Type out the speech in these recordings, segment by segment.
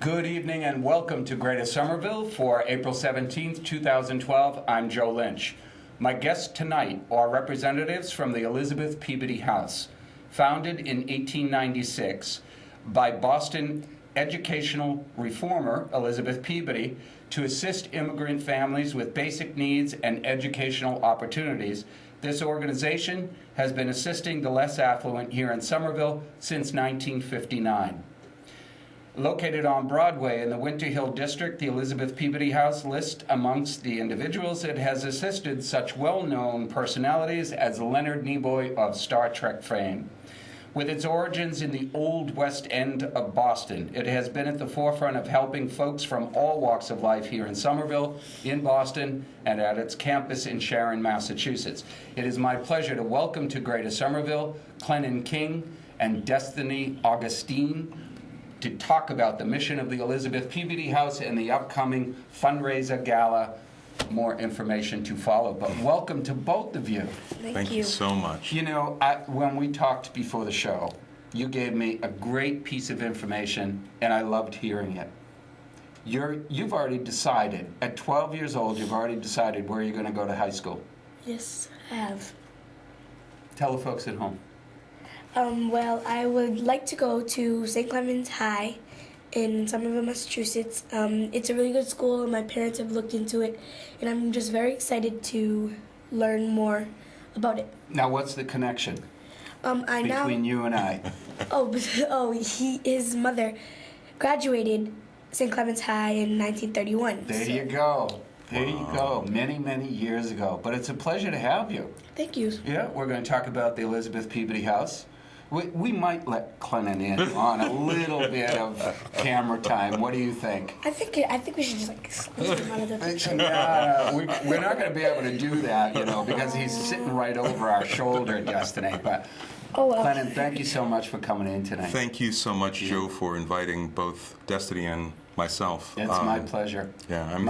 Good evening and welcome to Greater Somerville for April 17th, 2012. I'm Joe Lynch. My guests tonight are representatives from the Elizabeth Peabody House, founded in 1896 by Boston educational reformer Elizabeth Peabody to assist immigrant families with basic needs and educational opportunities. This organization has been assisting the less affluent here in Somerville since 1959. Located on Broadway in the Winter Hill District, the Elizabeth Peabody House lists amongst the individuals it has assisted such well-known personalities as Leonard Nimoy of Star Trek fame. With its origins in the Old West End of Boston, it has been at the forefront of helping folks from all walks of life here in Somerville, in Boston, and at its campus in Sharon, Massachusetts. It is my pleasure to welcome to Greater Somerville Clennon King and Destiny Augustine to talk about the mission of the Elizabeth Peabody House and the upcoming fundraiser gala. More information to follow, but welcome to both of you. Thank you so much. You know, when we talked before the show, you gave me a great piece of information, and I loved hearing it. You've already decided, at 12 years old, you've already decided where you're going to go to high school. Yes, I have. Tell the folks at home. Well, I would like to go to St. Clement's High in Somerville, Massachusetts. It's a really good school, and my parents have looked into it, and I'm just very excited to learn more about it. Now, what's the connection between you and I? His mother graduated St. Clement's High in 1931. There you go. There you go. Many, many years ago. But it's a pleasure to have you. Thank you. Yeah, we're going to talk about the Elizabeth Peabody House. We might let Clennon in on a little bit of camera time. What do you think? I think we should just squeeze him out of the picture. We're not going to be able to do that, because he's sitting right over our shoulder, Destiny. But Clennon, thank you so much for coming in tonight. Thank you so much, Joe, for inviting both Destiny and myself. It's my pleasure. Yeah, I'm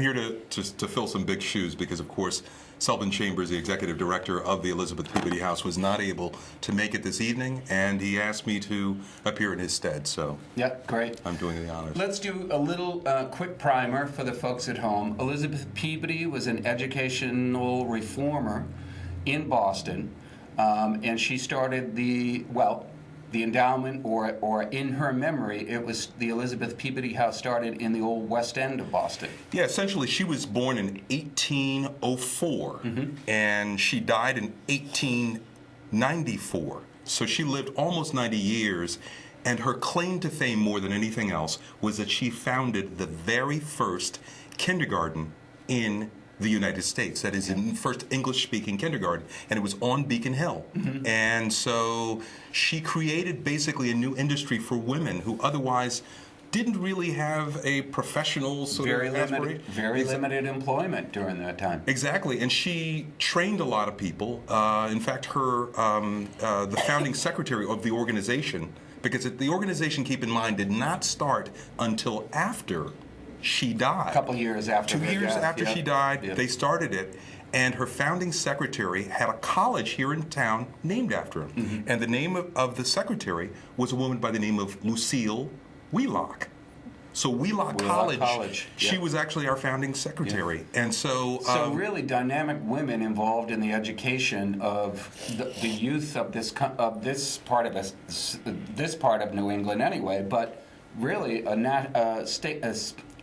here to fill some big shoes because, of course, Selwyn Chambers, the executive director of the Elizabeth Peabody House, was not able to make it this evening, and he asked me to appear in his stead. So, yeah, great. I'm doing the honors. Let's do a little quick primer for the folks at home. Elizabeth Peabody was an educational reformer in Boston, and she started the endowment, or in her memory, it was the Elizabeth Peabody House started in the Old West End of Boston. Yeah, essentially, she was born in 1804, and she died in 1894. So she lived almost 90 years, and her claim to fame more than anything else was that she founded the very first kindergarten in the United States. That is, in first English-speaking kindergarten, and it was on Beacon Hill. And so she created basically a new industry for women who otherwise didn't really have a professional sort of aspiration. Very limited employment during that time. Exactly, and she trained a lot of people. In fact, her the founding secretary of the organization, because the organization, keep in mind, did not start until after she died. A couple years after. 2 years after she died, they started it, and her founding secretary had a college here in town named after him. And the name of the secretary was a woman by the name of Lucille Wheelock. So Wheelock College, she was actually our founding secretary. And so really dynamic women involved in the education of the youth of this part of New England anyway, but really a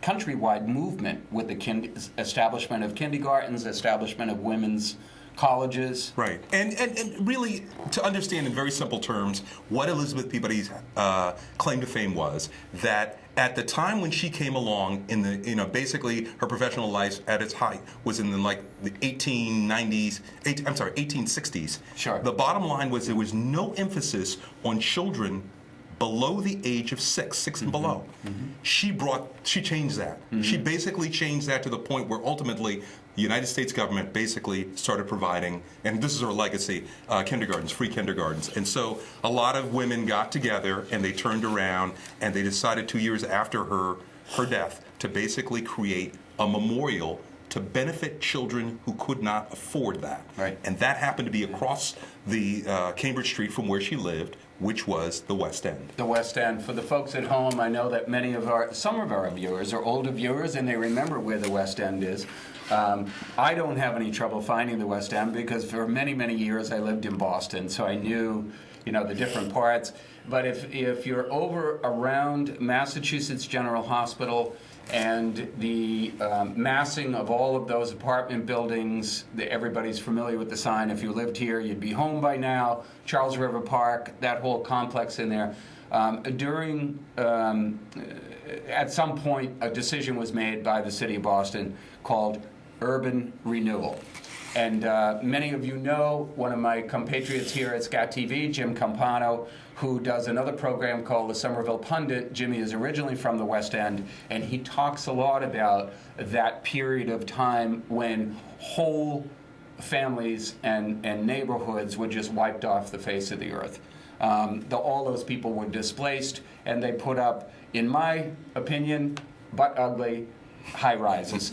countrywide movement with the establishment of kindergartens, establishment of women's colleges. Right. And really, to understand in very simple terms, what Elizabeth Peabody's claim to fame was, that at the time when she came along in the, basically her professional life at its height was in the 1860s. Sure. The bottom line was there was no emphasis on children below the age of six and below. She changed that. She basically changed that to the point where ultimately the United States government basically started providing, and this is her legacy, kindergartens, free kindergartens. And so a lot of women got together and they turned around and they decided 2 years after her death to basically create a memorial to benefit children who could not afford that. Right. And that happened to be across the Cambridge Street from where she lived, which was the West End. The West End. For the folks at home, I know that some of our viewers are older viewers and they remember where the West End is. I don't have any trouble finding the West End because for many, many years I lived in Boston, so I knew, the different parts. But if you're over around Massachusetts General Hospital and the massing of all of those apartment buildings, everybody's familiar with the sign. If you lived here, you'd be home by now. Charles River Park, that whole complex in there. At some point, a decision was made by the city of Boston called urban renewal. And many of you know one of my compatriots here at Scat TV, Jim Campano, who does another program called the Somerville Pundit. Jimmy is originally from the West End, and he talks a lot about that period of time when whole families and neighborhoods were just wiped off the face of the earth. All those people were displaced, and they put up, in my opinion, butt ugly high rises.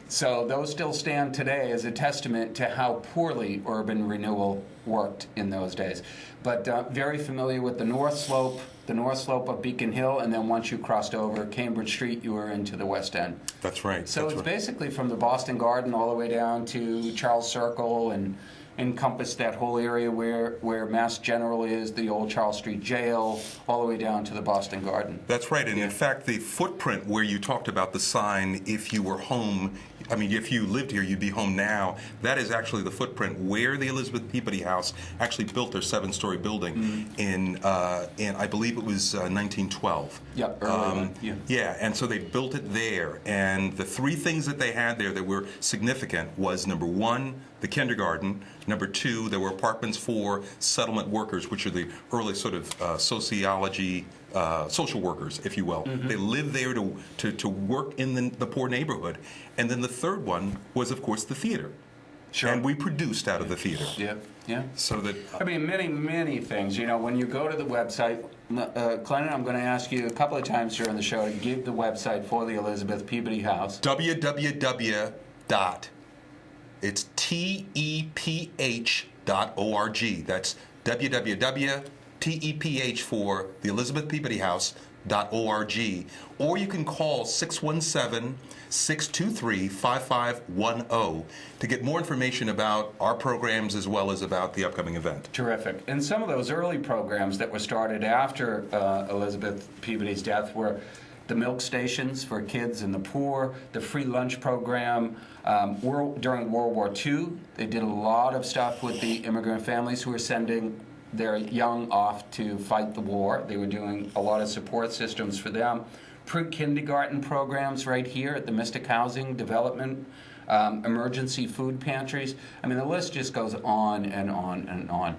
So those still stand today as a testament to how poorly urban renewal worked in those days. But very familiar with the North Slope of Beacon Hill, and then once you crossed over Cambridge Street, you were into the West End. That's right. So that's it's right. basically from the Boston Garden all the way down to Charles Circle and encompass that whole area where Mass General is, the old Charles Street Jail, all the way down to the Boston Garden. That's right, and in fact, the footprint where you talked about the sign, if you were home, if you lived here, you'd be home now, that is actually the footprint where the Elizabeth Peabody House actually built their 7-story building in I believe it was 1912. Yep, early on, yeah. Yeah, and so they built it there, and the three things that they had there that were significant was, number one, the kindergarten. Number two, there were apartments for settlement workers, which are the early sort of social workers, if you will. Mm-hmm. They lived there to work in the poor neighborhood. And then the third one was, of course, the theater. Sure. And we produced out of the theater. Yeah. So that many, many things. When you go to the website, Clennon, I'm going to ask you a couple of times during the show to give the website for the Elizabeth Peabody House. It's teph.org. That's www.teph for the Elizabeth Peabody House.org. Or you can call 617-623-5510 to get more information about our programs as well as about the upcoming event. Terrific. And some of those early programs that were started after Elizabeth Peabody's death were the milk stations for kids and the poor, the free lunch program. During World War II, they did a lot of stuff with the immigrant families who were sending their young off to fight the war. They were doing a lot of support systems for them. Pre-kindergarten programs right here at the Mystic Housing Development, emergency food pantries. The list just goes on and on and on.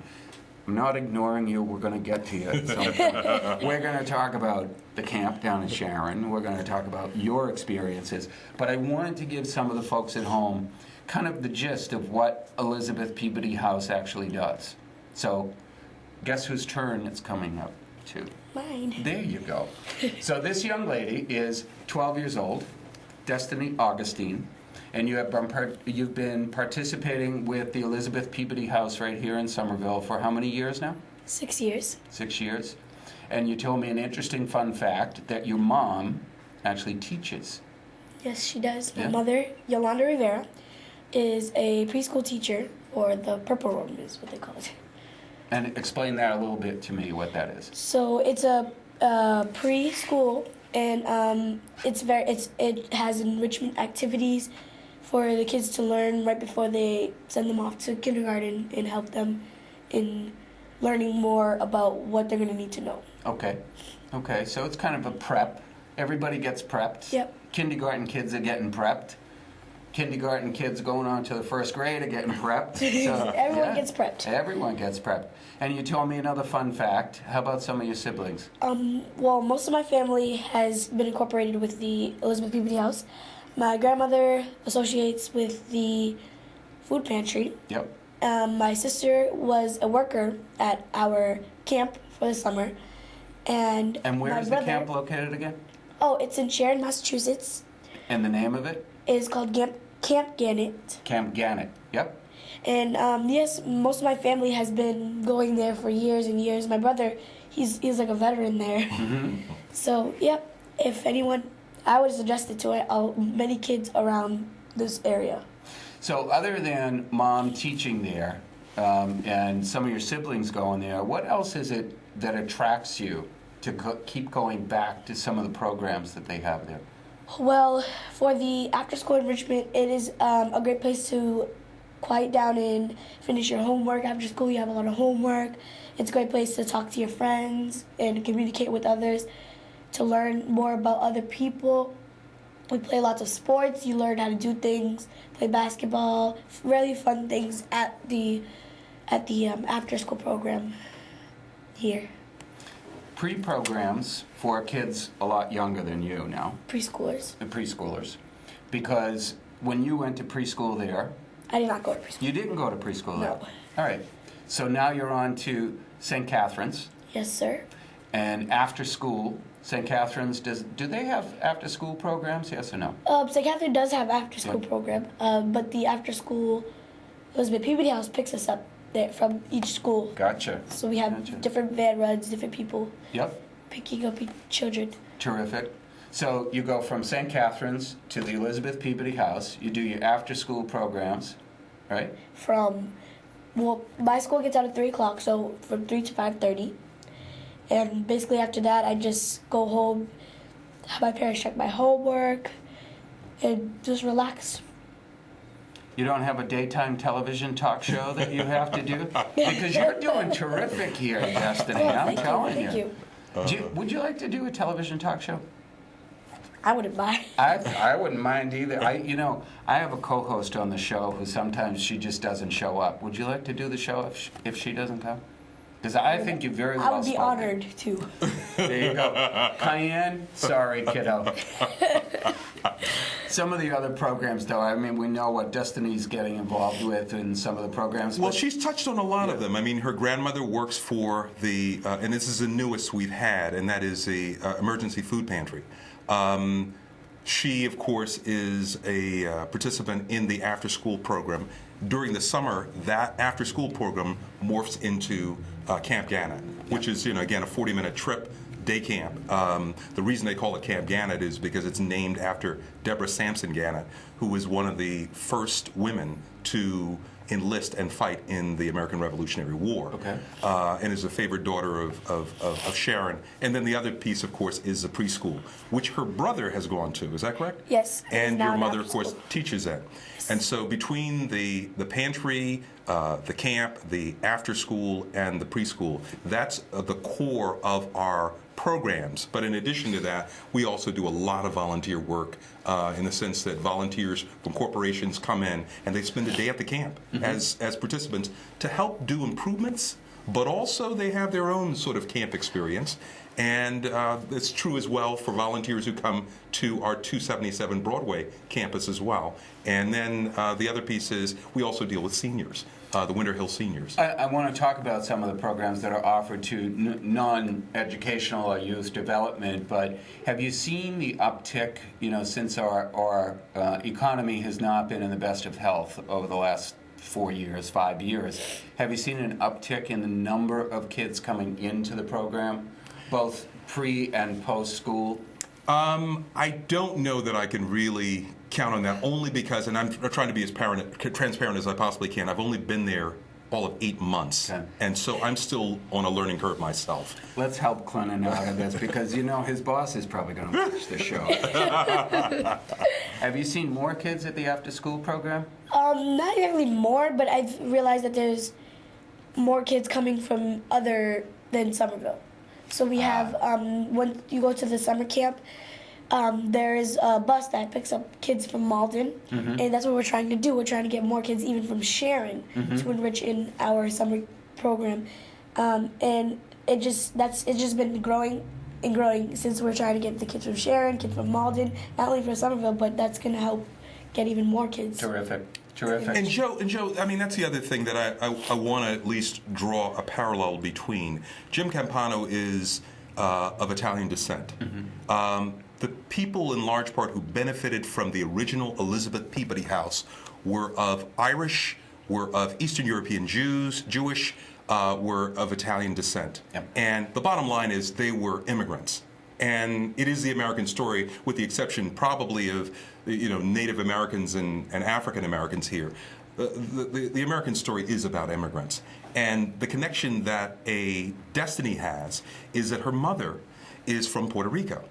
I'm not ignoring you. We're going to get to you at some point. We're going to talk about the camp down in Sharon. We're going to talk about your experiences. But I wanted to give some of the folks at home kind of the gist of what Elizabeth Peabody House actually does. So guess whose turn it's coming up to? Mine. There you go. So this young lady is 12 years old, Destiny Augustine. And you've been participating with the Elizabeth Peabody House right here in Somerville for how many years now? 6 years. 6 years. And you told me an interesting fun fact that your mom actually teaches. Yes, she does. Yeah. My mother, Yolanda Rivera, is a preschool teacher, or the Purple Room is what they call it. And explain that a little bit to me, what that is. So it's a preschool, and it has enrichment activities for the kids to learn right before they send them off to kindergarten and help them in learning more about what they're going to need to know. Okay, so it's kind of a prep. Everybody gets prepped. Yep. Kindergarten kids are getting prepped. Kindergarten kids going on to the first grade are getting prepped. So, Everyone gets prepped. Everyone gets prepped. And you told me another fun fact. How about some of your siblings? Well, most of my family has been incorporated with the Elizabeth Peabody House. My grandmother associates with the food pantry. Yep. My sister was a worker at our camp for the summer. And where my is brother, the camp located again? Oh, it's in Sharon, Massachusetts. And the name of it? is called Camp Gannett. Camp Gannett. Yep. And yes, most of my family has been going there for years and years. My brother, he's like a veteran there. Mm-hmm. So, yep, if anyone, I would suggest it to many kids around this area. So other than mom teaching there and some of your siblings going there, what else is it that attracts you to keep going back to some of the programs that they have there? Well, for the after-school enrichment, it is a great place to quiet down and finish your homework. After school, you have a lot of homework. It's a great place to talk to your friends and communicate with others, to learn more about other people. We play lots of sports. You learn how to do things, play basketball, really fun things at the after-school program here. Pre-programs for kids a lot younger than you now. Preschoolers. The preschoolers. Because when you went to preschool there, I did not go to preschool. you didn't go to preschool there. No. All right. So now you're on to St. Catherine's. Yes, sir. And after school, St. Catherine's, do they have after school programs, yes or no? St. Catherine does have after-school Yeah. program, but the after-school Elizabeth Peabody House picks us up there from each school. Gotcha. So we have Gotcha. different van runs, different people Yep. picking up children. Terrific. So you go from St. Catherine's to the Elizabeth Peabody House. You do your after-school programs, right? My school gets out at 3 o'clock, so from 3 to 5:30. And basically after that, I just go home, have my parents check my homework, and just relax. You don't have a daytime television talk show that you have to do? Because you're doing terrific here, Destiny, I'm Thank telling you. you. Would you like to do a television talk show? I wouldn't mind. I wouldn't mind either. I have a co-host on the show who sometimes she just doesn't show up. Would you like to do the show if she doesn't come? Because I think you're very well I would be spoken. honored to. There you go. Cayenne, sorry, kiddo. Some of the other programs, though, I mean, we know what Destiny's getting involved with in some of the programs. Well, but- she's touched on a lot of them. I mean, her grandmother works for the, and this is the newest we've had, and that is the emergency food pantry. She, of course, is a participant in the after-school program. During the summer, that after-school program morphs into Camp Gannett, which is, again, a 40-minute trip, day camp. The reason they call it Camp Gannett is because it's named after Deborah Sampson Gannett, who was one of the first women to enlist and fight in the American Revolutionary War. Okay. And is a favorite daughter of Sharon. And then the other piece, of course, is the preschool, which her brother has gone to. Is that correct? Yes. And Now your an mother, after of course, school. teaches that. And so between the pantry, the camp, the after school, and the preschool, that's the core of our programs. But in addition to that, we also do a lot of volunteer work in the sense that volunteers from corporations come in and they spend a day at the camp as participants to help do improvements, but also they have their own sort of camp experience. And it's true as well for volunteers who come to our 277 Broadway campus as well. And then the other piece is we also deal with seniors, the Winter Hill seniors. I want to talk about some of the programs that are offered to non-educational or youth development, but have you seen the uptick, since our economy has not been in the best of health over the last 4 years, 5 years? Have you seen an uptick in the number of kids coming into the program, both pre and post school? I don't know that I can really count on that, only because, and I'm trying to be as transparent as I possibly can, I've only been there all of 8 months. Okay. And so I'm still on a learning curve myself. Let's help Clinton out of this because his boss is probably going to watch the show. Have you seen more kids at the after-school program? Not exactly more, but I've realized that there's more kids coming from other than Somerville. So we have, when you go to the summer camp, there is a bus that picks up kids from Malden, and that's what we're trying to do. We're trying to get more kids even from Sharon to enrich in our summer program, and it's just been growing and growing since we're trying to get the kids from Sharon, kids from Malden, not only from Somerville, but that's going to help get even more kids. Terrific. And Joe, I mean, that's the other thing that I want to at least draw a parallel between. Jim Campano is of Italian descent. The people, in large part, who benefited from the original Elizabeth Peabody House were of Irish, were of Eastern European Jewish, were of Italian descent. Yep. And the bottom line is they were immigrants. And it is the American story, with the exception probably of Native Americans and African Americans here. The American story is about immigrants. And the connection that a Destiny has is that her mother is from Puerto Rico,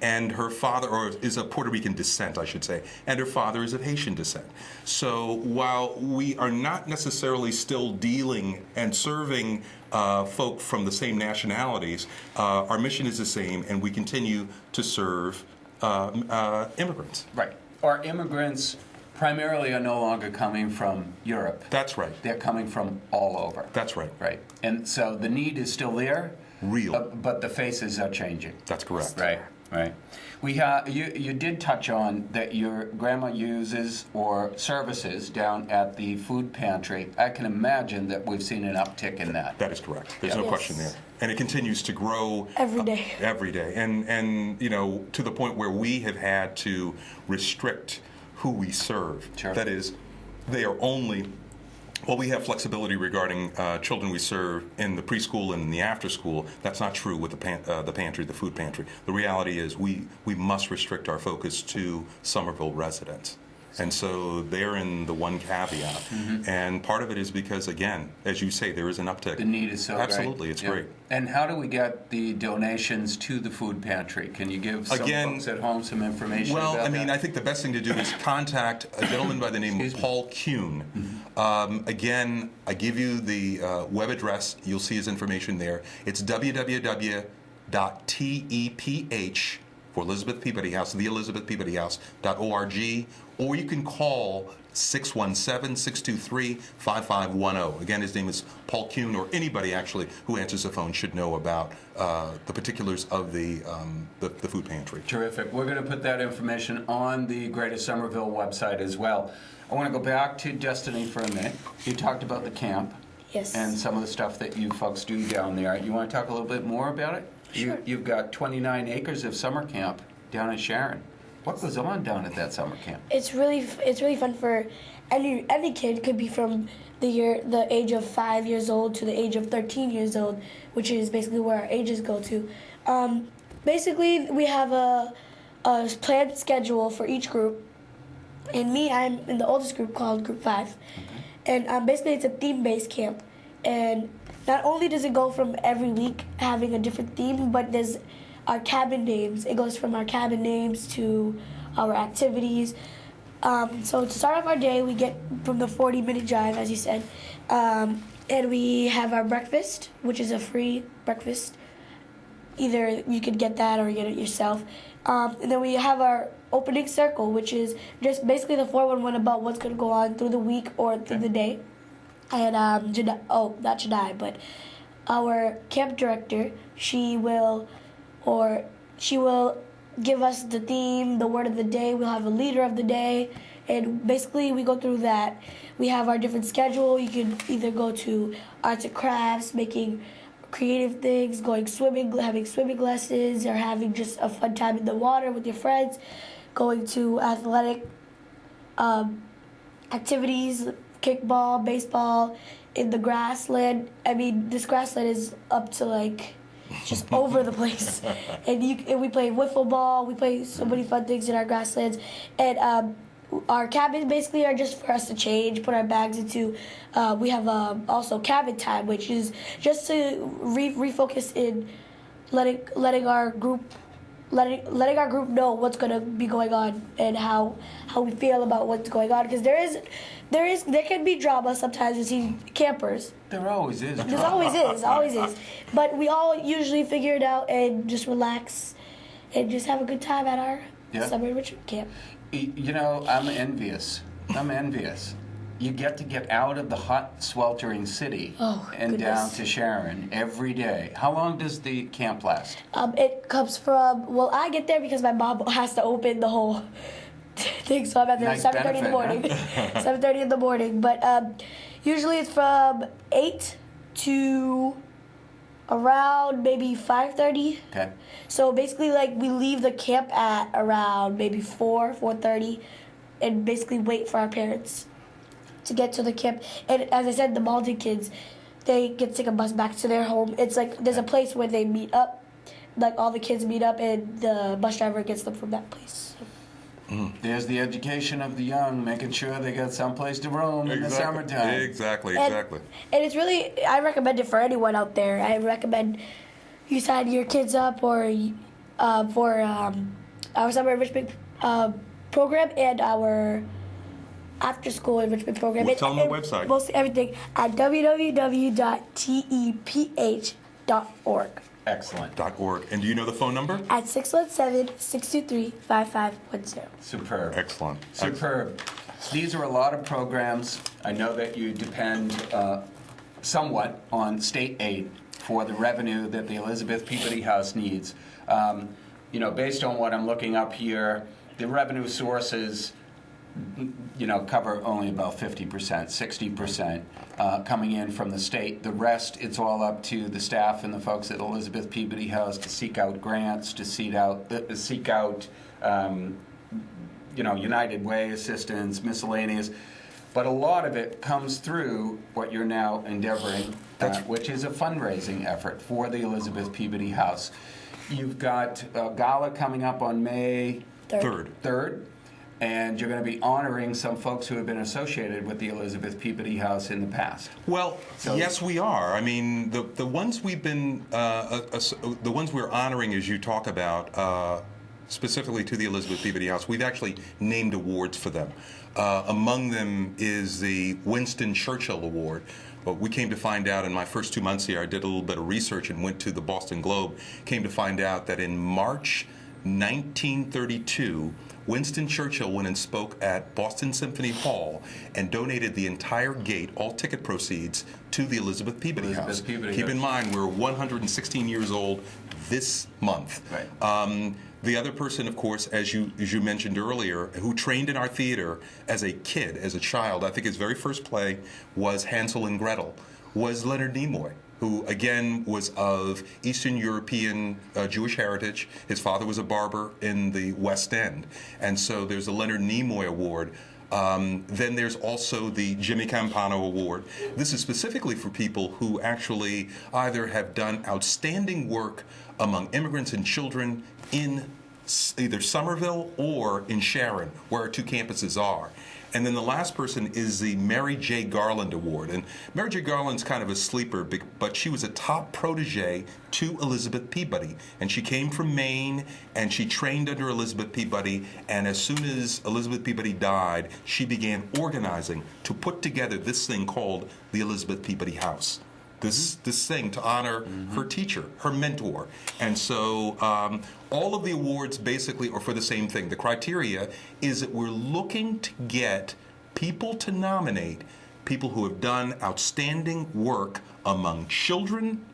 and her father, or is of Puerto Rican descent, I should say, and her father is of Haitian descent. So while we are not necessarily still dealing and serving folk from the same nationalities, our mission is the same, and we continue to serve immigrants. Right. Our immigrants primarily are no longer coming from Europe. That's right. They're coming from all over. That's right. Right. And so the need is still there. Real. But the faces are changing. That's correct. Right, right. You did touch on that your grandma uses or services down at the food pantry. I can imagine that we've seen an uptick in that. That is correct. There's Yeah. no Yes. question there. And it continues to grow Every day. every day. And to the point where we have had to restrict who we serve. Sure. That is, they are only. Well, we have flexibility regarding children we serve in the preschool and in the after school. That's not true with the pantry, the food pantry. The reality is we must restrict our focus to Somerville residents. And so therein the one caveat. And part of it is because, again, as you say, there is an uptick. The need is so great. Absolutely, it's Yeah. great. And how do we get the donations to the food pantry? Can you give some folks at home some information Well, about I mean, that? I think the best thing to do is contact a gentleman by the name of Paul Kuhn. Again, I give you the web address. You'll see his information there. It's www.teph for Elizabeth Peabody House, the Elizabeth Peabody House.org, or you can call 617-623-5510. Again, his name is Paul Kuhn, or anybody actually who answers the phone should know about the particulars of the food pantry. Terrific. We're going to put that information on the Greater Somerville website as well. I want to go back to Destiny for a minute. You talked about the camp. Yes. And some of the stuff that you folks do down there. You want to talk a little bit more about it? Sure. You've got 29 acres of summer camp down in Sharon. What goes on down at that summer camp? It's really fun for any kid. Could be from the age of 5 years old to the age of 13 years old, which is basically where our ages go to. Basically, we have a planned schedule for each group. And me, I'm in the oldest group called Group 5. And basically, it's a theme-based camp. And not only does it go from every week having a different theme, but there's our cabin names. It goes from our cabin names to our activities. So to start off our day, we get from the 40-minute drive, as you said, and we have our breakfast, which is a free breakfast. Either you could get that or get it yourself. And then we have our opening circle, which is just basically the 411 about what's going to go on through the week or through the day. And not Jedi, but our camp director, she will give us the theme, the word of the day. We'll have a leader of the day, and basically we go through that. We have our different schedule. You can either go to arts and crafts, making creative things, going swimming, having swimming lessons, or having just a fun time in the water with your friends, going to athletic activities, kickball, baseball, in the grassland. I mean, this grassland is up to just over the place. And we play wiffle ball. We play so many fun things in our grasslands. And our cabins basically are just for us to change, put our bags into. We have also cabin time, which is just to refocus in letting our group know what's going to be going on and how we feel about what's going on, because there can be drama sometimes between campers. There always is. There always is. But we all usually figure it out and just relax and just have a good time at our summer retreat camp. You know, I'm envious. You get to get out of the hot, sweltering city and down to Sharon every day. How long does the camp last? It comes from, I get there because my mom has to open the whole thing, so I'm at there at 7:30 in the morning. 7:30 in the morning. But usually it's from 8 to Around maybe 5:30. Okay. So basically, like, we leave the camp at around maybe 4:30, and basically wait for our parents to get to the camp. And as I said, the Malden kids, they get to take a bus back to their home. It's like there's a place where they meet up, like all the kids meet up, and the bus driver gets them from that place. There's the education of the young, making sure they got someplace to roam in the summertime. Exactly. And it's really, I recommend it for anyone out there. I recommend you sign your kids up or for our summer enrichment program and our after-school enrichment program. Well, tell them the website. Mostly everything at www.teph.org. Excellent. .org. And do you know the phone number? At 617-623-5510. Superb. Excellent. Superb. These are a lot of programs. I know that you depend somewhat on state aid for the revenue that the Elizabeth Peabody House needs. Based on what I'm looking up here, the revenue sources cover only about 50%, 60% coming in from the state. The rest, it's all up to the staff and the folks at Elizabeth Peabody House to seek out grants, to seek out United Way assistance, miscellaneous. But a lot of it comes through what you're now endeavoring, which is a fundraising effort for the Elizabeth Peabody House. You've got a gala coming up on May 3rd. And you're going to be honoring some folks who have been associated with the Elizabeth Peabody House in the past. Well, yes, we are. I mean, the ones we've been, the ones we're honoring, as you talk about, specifically to the Elizabeth Peabody House, we've actually named awards for them. Among them is the Winston Churchill Award. But we came to find out in my first 2 months here, I did a little bit of research and went to the Boston Globe, came to find out that in March 1932, Winston Churchill went and spoke at Boston Symphony Hall and donated the entire gate, all ticket proceeds, to the Elizabeth Peabody House. Keep in mind, we're 116 years old this month. Right. The other person, of course, as you mentioned earlier, who trained in our theater as a kid, as a child, I think his very first play was Hansel and Gretel, was Leonard Nimoy, who, again, was of Eastern European Jewish heritage. His father was a barber in the West End. And so there's the Leonard Nimoy Award. Then there's also the Jimmy Campano Award. This is specifically for people who actually either have done outstanding work among immigrants and children in either Somerville or in Sharon, where our two campuses are. And then the last person is the Mary J. Garland Award. And Mary J. Garland's kind of a sleeper, but she was a top protege to Elizabeth Peabody. And she came from Maine, and she trained under Elizabeth Peabody. And as soon as Elizabeth Peabody died, she began organizing to put together this thing called the Elizabeth Peabody House. This thing to honor her teacher, her mentor. And so all of the awards basically are for the same thing. The criteria is that we're looking to get people to nominate people who have done outstanding work among children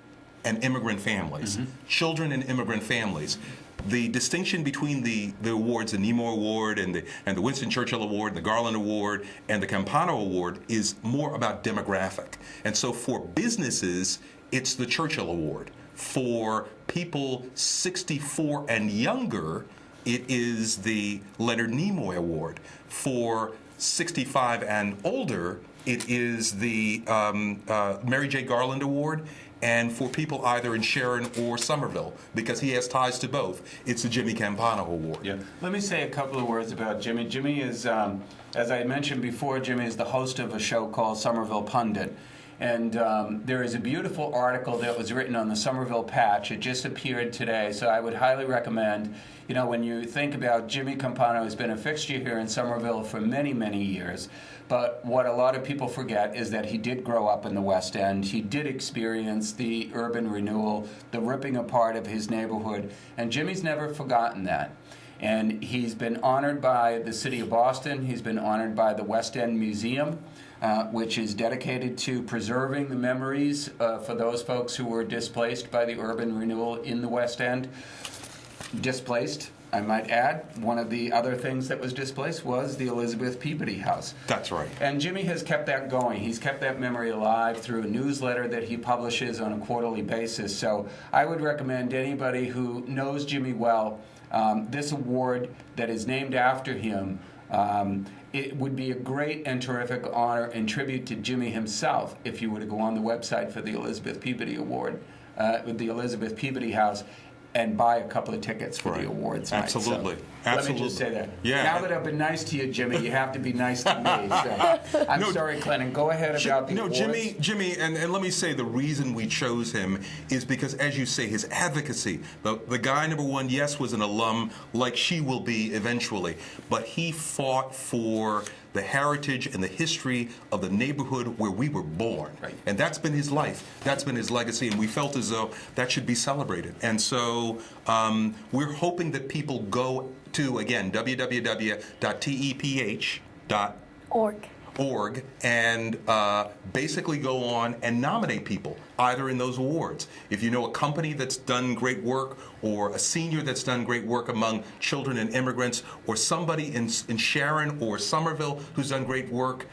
and immigrant families. Children and immigrant families. The distinction between the awards, the Nimoy Award and the Winston Churchill Award, the Garland Award, and the Campano Award is more about demographic. And so for businesses, it's the Churchill Award. For people 64 and younger, it is the Leonard Nimoy Award. For 65 and older, it is the Mary J. Garland Award. And for people either in Sharon or Somerville, because he has ties to both, it's the Jimmy Campano Award. Yeah. Let me say a couple of words about Jimmy. Jimmy is, as I mentioned before, Jimmy is the host of a show called Somerville Pundit. And there is a beautiful article that was written on the Somerville Patch. It just appeared today, so I would highly recommend, when you think about Jimmy Campano has been a fixture here in Somerville for many, many years. But what a lot of people forget is that he did grow up in the West End. He did experience the urban renewal, the ripping apart of his neighborhood, and Jimmy's never forgotten that. And he's been honored by the city of Boston. He's been honored by the West End Museum, which is dedicated to preserving the memories for those folks who were displaced by the urban renewal in the West End. Displaced, I might add, one of the other things that was displaced was the Elizabeth Peabody House. That's right. And Jimmy has kept that going. He's kept that memory alive through a newsletter that he publishes on a quarterly basis. So I would recommend anybody who knows Jimmy well, this award that is named after him. It would be a great and terrific honor and tribute to Jimmy himself if you were to go on the website for the Elizabeth Peabody Award, with the Elizabeth Peabody House, and buy a couple of tickets for the awards night. Absolutely. So, Absolutely. let me just say that. Yeah. Now that I've been nice to you, Jimmy, you have to be nice to me. So. I'm sorry, Clinton. Go ahead about the awards. Jimmy, and let me say the reason we chose him is because, as you say, his advocacy. The guy, number one, yes, was an alum, like she will be eventually, but he fought for the heritage and the history of the neighborhood where we were born. Right. And that's been his life. That's been his legacy, and we felt as though that should be celebrated. And so we're hoping that people go to, again, www.teph.org and basically go on and nominate people either in those awards. If you know a company that's done great work, or a senior that's done great work among children and immigrants, or somebody in Sharon or Somerville who's done great work,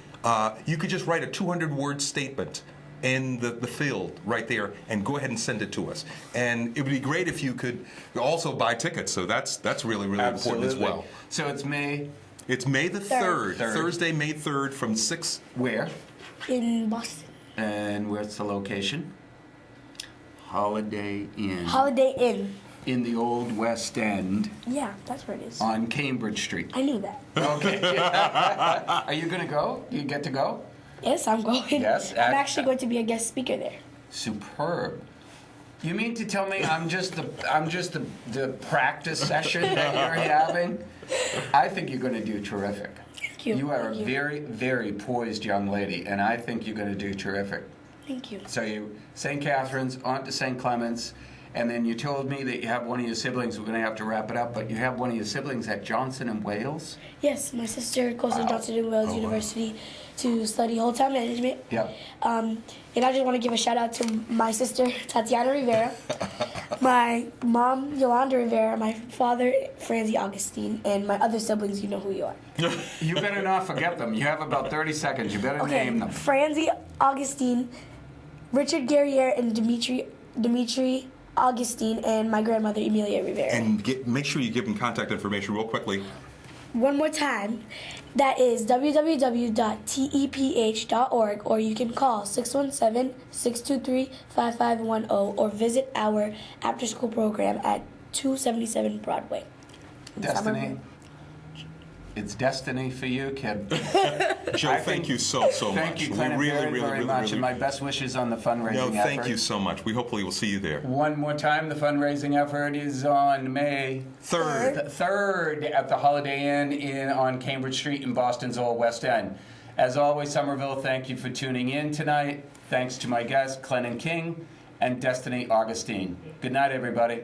you could just write a 200-word statement in the field right there and go ahead and send it to us. And it would be great if you could also buy tickets. So that's really important as well. So it's May. It's May the 3rd. Third. Thursday, May 3rd from 6. Where? In Boston. And where's the location? Holiday Inn. Holiday Inn. In the Old West End. Yeah, that's where it is. On Cambridge Street. I knew that. Okay. Are you going to go? Do you get to go? Yes, I'm going. Yes, I'm actually going to be a guest speaker there. Superb. You mean to tell me I'm just the practice session that you're having? I think you're going to do terrific. Thank you. You are Thank a you. very, very poised young lady, and I think you're going to do terrific. Thank you. So you, St. Catherine's, on to St. Clement's, and then you told me that you have one of your siblings. We're going to have to wrap it up, but you have one of your siblings at Johnson and Wales. Yes, my sister goes to Johnson and Wales University to study hotel management. Yep. And I just want to give a shout out to my sister Tatiana Rivera, my mom Yolanda Rivera, my father Franzi Augustine, and my other siblings. You know who you are. You better not forget them. You have about 30 seconds. You better name them. Franzi Augustine, Richard Guerriere, and Dimitri Augustine, and my grandmother Emilia Rivera. And make sure you give them contact information real quickly. One more time, that is www.teph.org, or you can call 617-623-5510, or visit our after-school program at 277 Broadway. Destiny. It's destiny for you, kid. Joe, thank you so much. Thank you, Clinton, very much, and my best wishes on the fundraising effort. Thank you so much. We hopefully will see you there. One more time, the fundraising effort is on May 3rd at the Holiday Inn on Cambridge Street in Boston's Old West End. As always, Somerville, thank you for tuning in tonight. Thanks to my guests, Clinton King and Destiny Augustine. Good night, everybody.